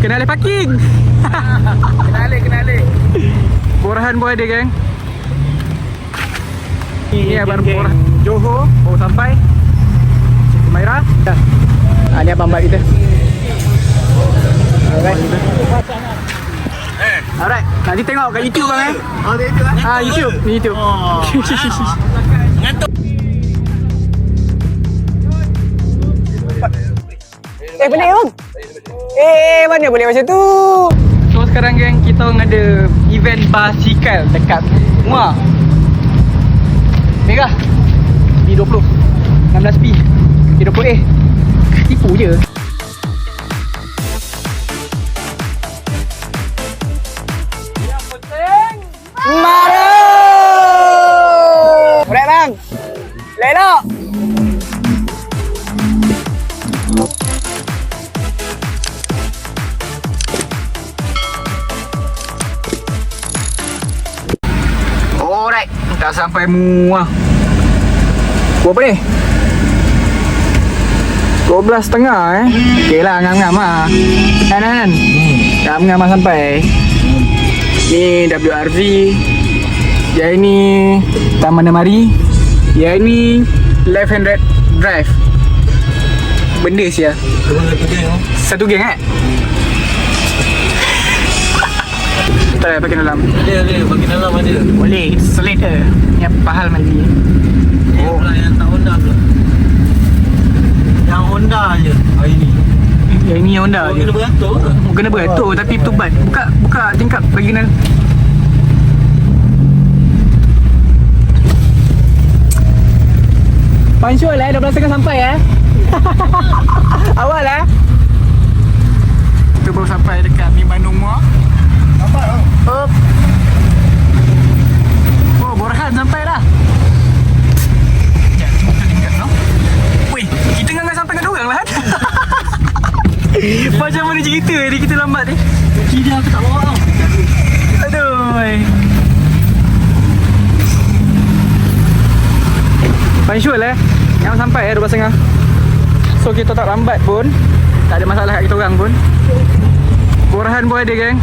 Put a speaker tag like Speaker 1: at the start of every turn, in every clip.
Speaker 1: Kena alih parking.
Speaker 2: Kena alih.
Speaker 1: Borahan pun ada, geng. Ini abang Borah Johor baru sampai Maira. Dah. Ni abang bike kita. Alright, nanti tengok kat YouTube bang
Speaker 2: Oh, dia itu lah.
Speaker 1: YouTube, ni YouTube.
Speaker 2: Ngantuk.
Speaker 3: Pelik bang. Mana boleh macam tu?
Speaker 1: So sekarang geng, kita orang ada event basikal dekat Muar Merah P20 16P P20A. Tipu je.
Speaker 3: Mara! Alright bang. Lelok.
Speaker 1: Alright, dah sampai Muar. Berapa ni? 12.5 Okey lah, ngam-ngam lah. Kan? Ngam-ngam lah sampai. Ni WRV. Yang ni Taman Damari. Yang ni left hand drive. Benda sia. Satu geng Tak pakai dalam.
Speaker 2: Ada bagi dalam ada.
Speaker 1: Boleh, selit ke? Ni apa hal mandi?
Speaker 2: Oh, pula yang tak Honda pula. Yang Honda je hari ni.
Speaker 1: Yang ni Honda je.
Speaker 2: Kena beratur ke?
Speaker 1: Kena beratur tapi tubat. Buka tingkap baginal. Punctual 12.5 sampai Awal Kita baru sampai dekat Bandung Muar.
Speaker 2: Nampak tau?
Speaker 1: Oh, Borhan sampai dah. Sekejap, kita tinggal no? Weh, kita ngangkat sampai kat dorang lah. Macam mana cerita ni kita lambat ni?
Speaker 2: Kiri aku tak bawa tau.
Speaker 1: Aduh. Punctual yang sampai 12.5. So kita tak lambat pun. Tak ada masalah kat kita orang pun. Borhan pun ada, geng.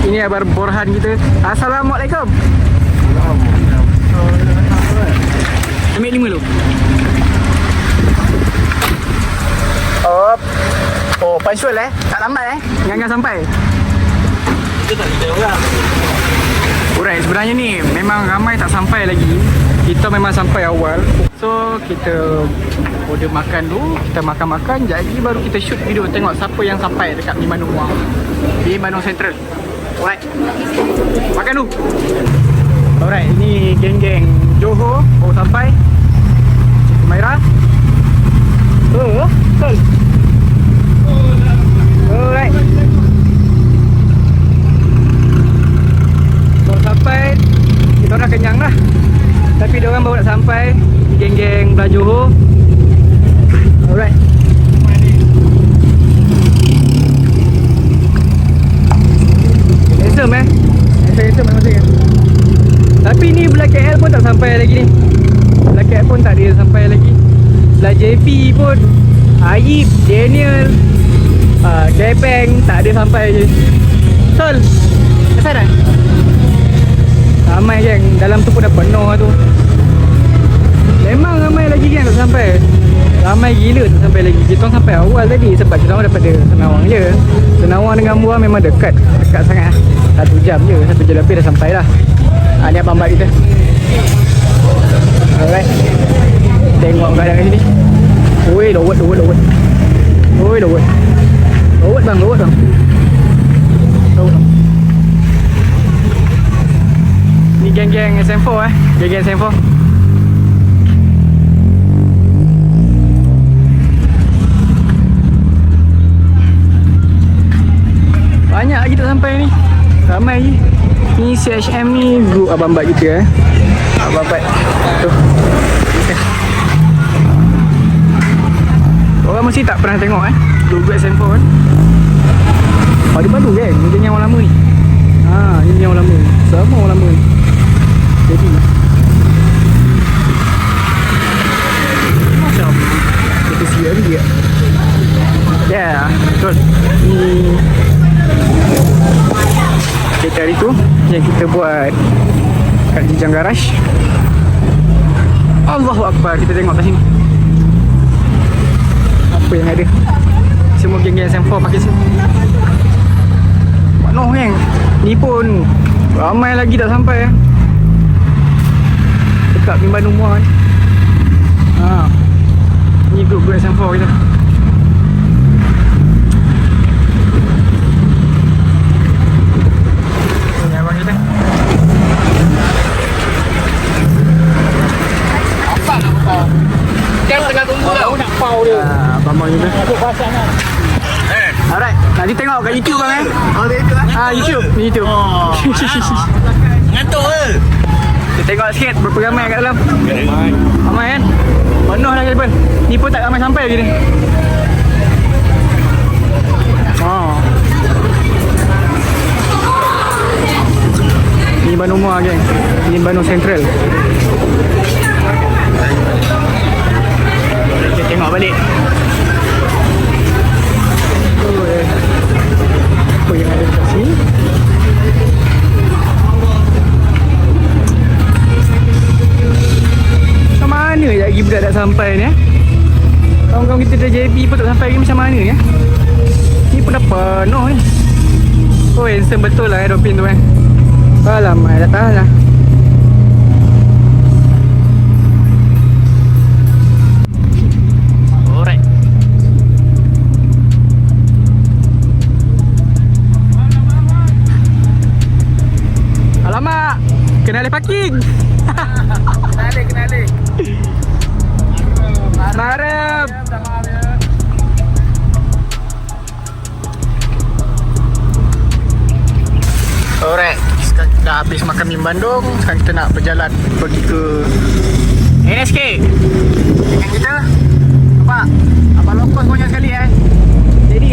Speaker 1: Ini abang Borhan kita. Assalamualaikum. Ambil 5 dulu. Oh, punctual tak lambat Nganggang sampai.
Speaker 2: Kita tak kita orang.
Speaker 1: Alright, sebenarnya ni memang ramai tak sampai lagi. Kita memang sampai awal. So kita order makan dulu. Kita makan-makan. Jadi baru kita shoot video tengok siapa yang sampai dekat Bandung Muar, di Bandung Central. Alright, makan dulu. Alright, ini geng-geng Johor baru sampai Maira. Betul. Alright, baru sampai. Kita dah kenyang lah. Tapi diorang baru nak sampai. Geng-geng belah Johor. Alright. Handsome Handsome masing-masing. Tapi ni belah KL pun tak sampai lagi ni. Belah KL pun tak ada sampai lagi. Belah JP pun Ayib, Daniel, Gepeng tak ada sampai je. Sol, kesal dah? Ramai geng, dalam tu pun dah penuh tu. Memang ramai lagi geng tak sampai. Ramai gila tak sampai lagi. Kita orang sampai awal tadi sebab kita orang daripada Senawang je. Senawang dengan Muar memang dekat sangat 1 jam je, 1 jam lebih dah sampai dah. Ni abang bak kita. Alright, tengok keadaan kat sini. Oi, lowot. Oi, lowot bang. Lowot. Ni geng-geng SM4 geng-geng SM4. Banyak lagi tak sampai ni. Ramai je. Ni CHM ni group abang bak kita Abang bak tu. Orang mesti tak pernah tengok group SM4 kan. Dia baru kan. Ni yang orang lama ni. Ini yang orang lama. Semua orang lama ni. Jadi macam kita siap dia. Ya, betul. Ni kereta hari tu yang kita buat kat Jijang Garage. Allahu Akbar, kita tengok kat sini apa yang ada. Semua geng-geng SM4 pakai sini. Penuh geng. Ni pun ramai lagi tak sampai dekat Bimban Umar ni. Ni grup SM4 kita. Ni abang kita.
Speaker 2: Apa nak kau? Dia tengah tunggu tau. Nak pau dia.
Speaker 1: Abang kita.
Speaker 2: Ada pasangan.
Speaker 1: Alright, nanti tengok kat YouTube bang
Speaker 2: Oh, dia itu lah.
Speaker 1: YouTube, ni YouTube.
Speaker 2: Oh. Ngantuk ke?
Speaker 1: Kita tengok sikit berapa ramai kat dalam. Ramai kan? Penuh dah depan. Ni pun tak ramai sampai lagi ni. Ni Bandung Muar geng. Ni Bandung Central. Kita tengok balik. Apa yang ada kat sini? Macam mana je lagi budak tak sampai ni Kawan-kawan kita dah JB pun tak sampai lagi, macam mana ya? Ni pun dah penuh ni. Oh handsome betul lah Dopin tu Alamak, dah tahan lah. Alright. Alamak, kenali parking.
Speaker 2: Kenali.
Speaker 1: Marah. Alright, dah habis makan mie Bandung. Sekarang kita nak berjalan pergi ke NSK dengan kita. Nampak? Abang lokos banyak sekali Jadi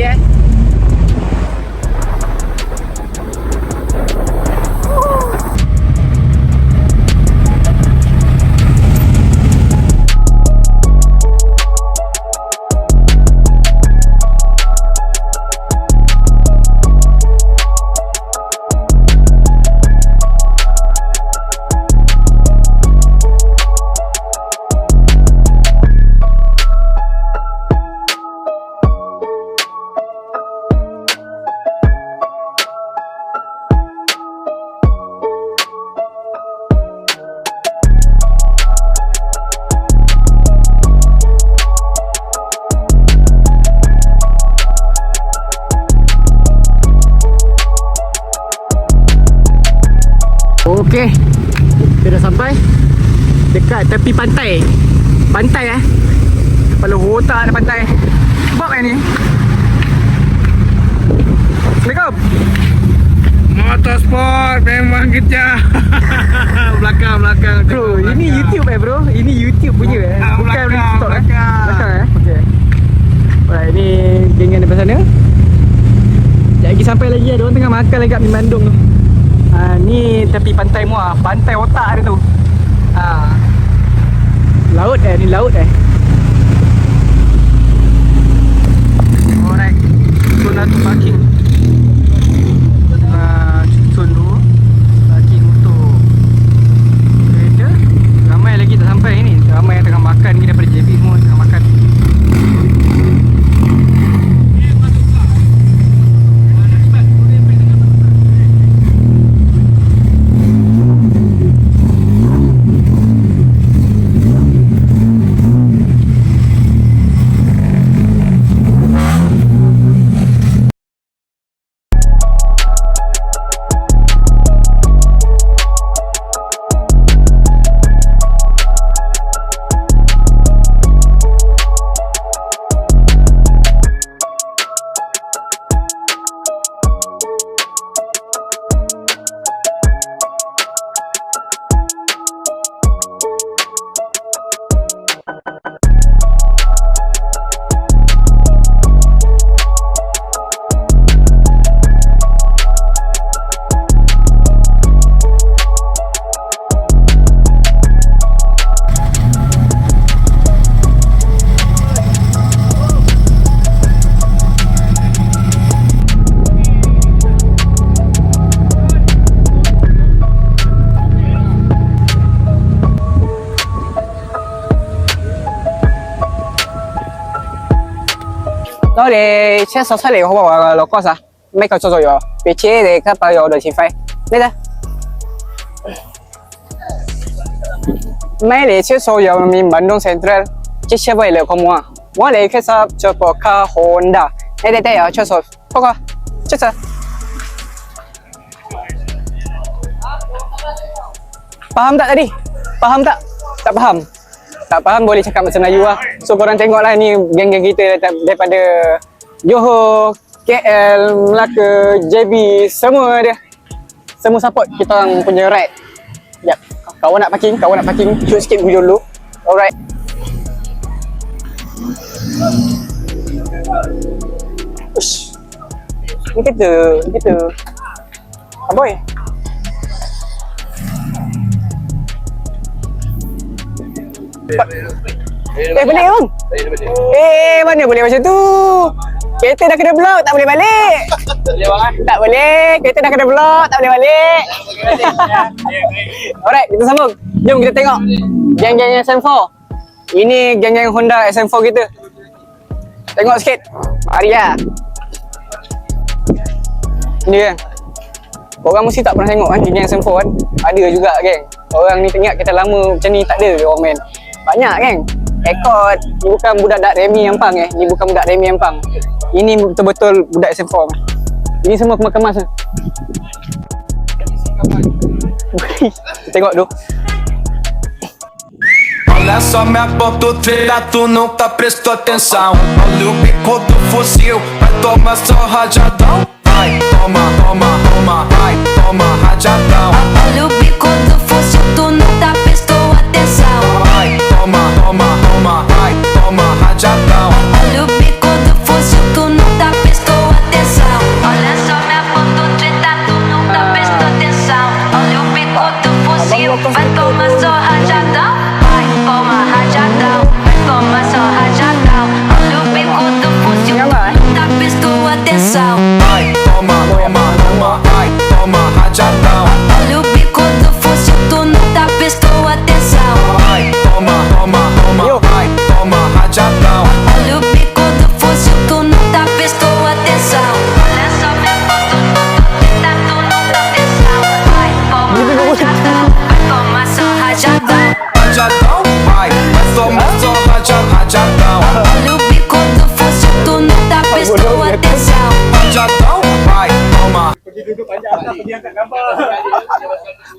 Speaker 1: okey, kita dah sampai dekat tepi pantai. Pantai kepala otak ada pantai. Nampak ni? Assalamualaikum.
Speaker 2: Motorsport memang kejap. Belakang.
Speaker 1: Bro, ini YouTube bro. Ini YouTube punya bukan
Speaker 2: belakang,
Speaker 1: TikTok
Speaker 2: belakang.
Speaker 1: Okey. Alright, ni geng yang depan sana. Sekejap lagi sampai lagi ada orang tengah makan lagi kat Mie Bandung tu. Ni tepi pantai Muar, pantai otak dia tu. Laut ni laut Alright, susun tu parking. Susun tu parking untuk kereta. Ramai lagi tak sampai ni. Ramai yang tengah makan ni daripada JB semua tengah makan.
Speaker 3: nó để chết sáu sát liệu không bảo là nó có sao mấy cái cho rồi bị chế để các bao giờ được chỉ phải đây ra mấy để chết rồi mình Bandung Central chết xe vậy là không mua để cái sao cho bộ car Honda đây đây ở cho rồi không có chết sao paham tak tadi? Paham tak? Tak paham? Tak paham boleh cakap bahasa Melayu lah. So korang tengoklah ni geng-geng kita daripada Johor, KL, Melaka, JB, semua dia. Semua support kita orang punya ride. Sekejap, kawan nak parking, shoot sikit video dulu. Alright. Ush. Ni kita. Aboy. Balik bang. Mana boleh macam tu? Kereta dah kena block, tak boleh balik.
Speaker 2: Boleh bang eh?
Speaker 3: Tak boleh, kereta dah kena block, tak boleh balik. Alright, kita sambung. Jom kita tengok geng-geng SM4. Ini geng-geng Honda SM4 kita. Tengok sikit. Mari lah. Ni kan. Orang mesti tak pernah tengok kan geng SM4 kan. Ada juga geng. Orang ni ingat kita lama macam ni, tak ada orang main. Banyak geng. Ekot. Ni bukan budak Remy Ampang Ni bukan budak Remy Ampang. Ini betul-betul budak SM4. Ini semua kemas-kemas lah. Tengok tu.
Speaker 4: Olha só minha ponto treta, tu nunca prestou atenção. Olha o bico do fuzil, vai tomar só rajadão. Vai, toma, toma, toma, vai, toma rajadão.
Speaker 5: Olha o bico do fuzil, tu nunca prestou atenção.
Speaker 4: Vai, toma, toma, toma, vai, toma rajadão.
Speaker 5: Olha o bico do fuzil, tu nunca prestou atenção. Olha só minha foto treta, tu nunca prestou atenção. Olha o bico do fuzil, vai tomar só rajadão. Vai, toma rajadão, vai tomar só rajadão. Olha o bico do fuzil, nunca prestou atenção.
Speaker 4: Vai, toma, toma, toma, vai, toma rajadão.
Speaker 5: Olha o bico do fuzil, tu nunca prestou atenção.
Speaker 4: Vai, toma, toma, toma, vai, toma rajadão.
Speaker 5: Olha o bico do fuzil, tu nunca prestou atenção. Olha só minha foto, treta, tu nunca atenção. Vai, toma rajadão, vai tomar só rajadão.
Speaker 4: Rajadão, vai tomar só rajadão.
Speaker 5: Olha o bico do fuzil, tu nunca prestou atenção.
Speaker 4: Rajadão, vai toma.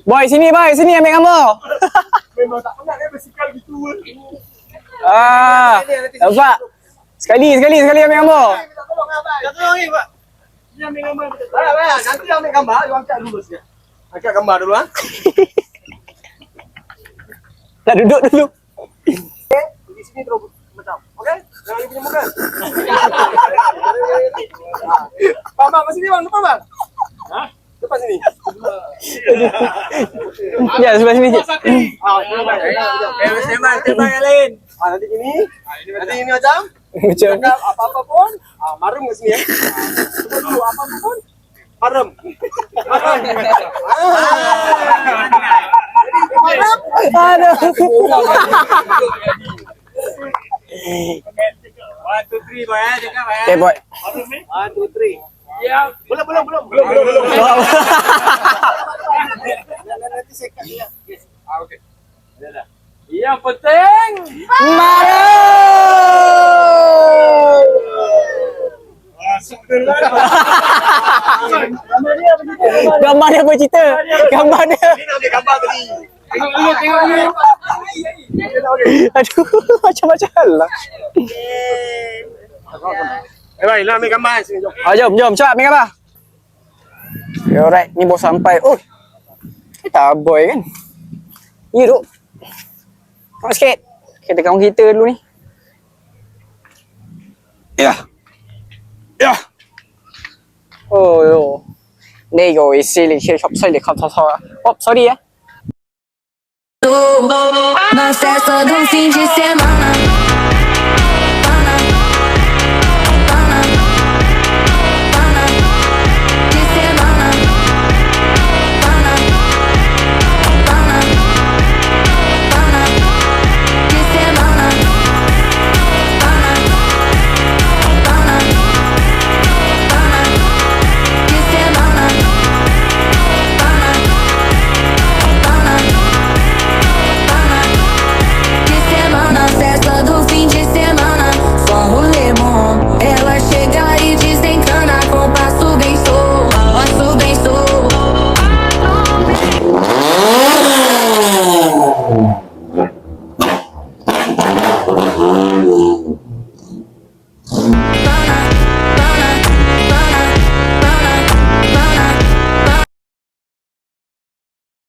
Speaker 3: Boy, sini ambil gambar.
Speaker 2: Memang tak penat bersikal gitu.
Speaker 3: Nampak? Sekali ambil gambar.
Speaker 2: Tolong ni pak. Ni ambil gambar. Baik, nanti ambil gambar, you angkat dulu sikit. Angkat gambar dulu ah.
Speaker 3: Nak duduk dulu.
Speaker 2: Di sini terus macam. Okey? Jangan punya muka. Pak Mak, masih ni bang, depan bang. Ha? Depan sini.
Speaker 3: Ya, sebelah sini je.
Speaker 2: Tembak yang lain. Nanti gini. Nanti ini macam.
Speaker 3: Macam
Speaker 2: Cakap apa-apa pun, marum kat sini ya. Sebut dulu apa-apa pun, marum.
Speaker 3: Aduh.
Speaker 2: 1, 2, 3 boy cakap
Speaker 3: Okay, boy.
Speaker 2: 1, 2, 3. Ya. Belum. Nanti saya kat dia. Yes. Okey. Dah. Yang penting
Speaker 3: Mari. Gambar dia apa cerita? Gambar dia.
Speaker 2: ni nak ambil gambar tadi. Tengok ni.
Speaker 3: Aduh, macam-macam lah.
Speaker 2: Baik, nak ambil gambar sini jom.
Speaker 3: Jom, cepat ambil gambar. Okay, alright, ni baru sampai. Oh, kita boy kan? Ya, duk. Tengok sikit. Kita kawan kita dulu ni. Ya. Oh, yo. 呢個意思你去入西你靠錯錯啊！哦，sorry 啊。
Speaker 5: Nós festa do fim de semana.
Speaker 3: Oh.